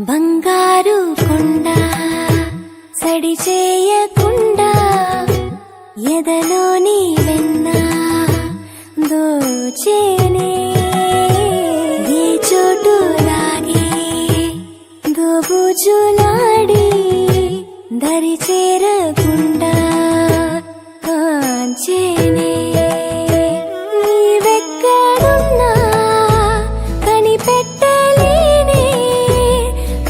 బంగారు కొండ సడి చేయకుండా ఎదలోని వెన్న దోచేనే ఏ చోటు లాగే దోబుజులాడి దరి చేరకుండా కాంచేనే నీవెక్కడున్నా కనిపెట్టలేనే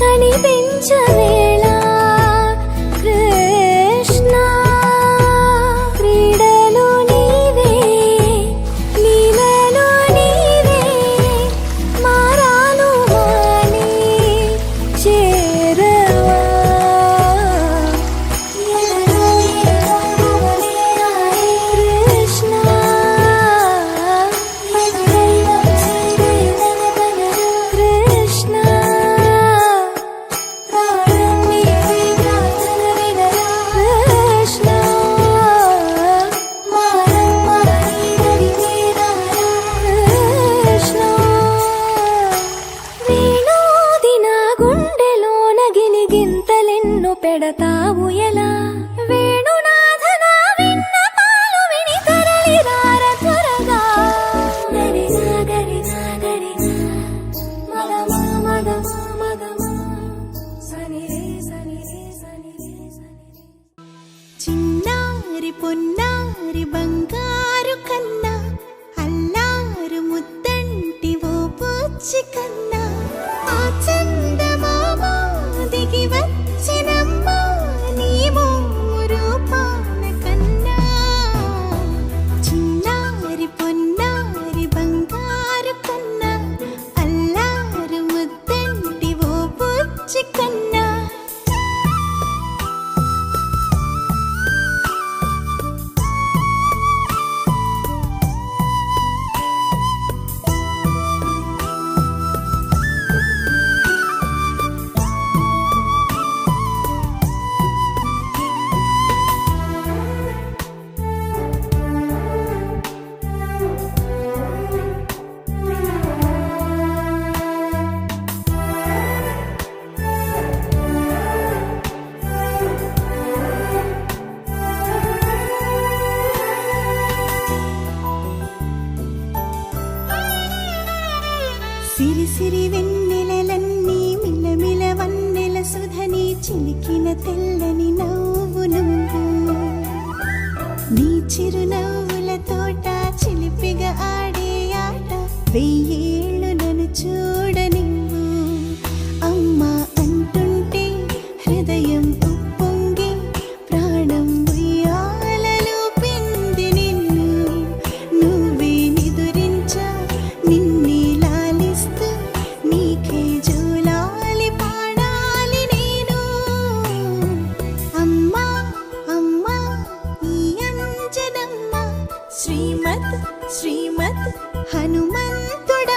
కనిపించవేళ కృష్ణ క్రీడలు నీవే లీలలు నీవే మారాను మాని చేరవా కృష్ణ కృష్ణ కృష్ణ కృష్ణ వేణోది నా గుండెలోన గిలిగింతలెన్ను పెడతావు ఎలా వేణునాథ నా విన్నపాలు విని తరలి రార త్వరగా గరిగా గరిగా గరిగా మగమా మగమా మగమా సని రే సని రే సని రే సని రే. చిన్నారి పొన్నారి బంగారు కన్నా అల్లారు ముద్దంటి ఓ పూచి కన్నా ఆ చందమామ దిగి వచ్చినమ్మ నీ రూపాల కన్నా చిన్నారి పొన్నారి బంగారు కన్నా అల్లారు ముద్దంటి ఓ పూచి కన్నా సిరి సిరి వెన్నెలలన్నీ మిలమిల వన్నెల సుధని చిలికిన తెల్లని నవ్వు నువ్వు నీ చిరునవ్వుల తోట చిలిపిగా ఆడే ఆట వెయ్యేళ్ళు నన్ను చూడనివ్వు అమ్మా అంటుంటే హృదయం ఉప్పొంగి ప్రాణం ఉయ్యాలలో పిండి నిన్ను నువ్వే నిదురించా నిన్నే లాలిస్తూ నీకే జోలాలి పాడాలి నేను అమ్మా అమ్మా ఈ అంజనమ్మ శ్రీమత్ శ్రీమత్ హనుమంతుడా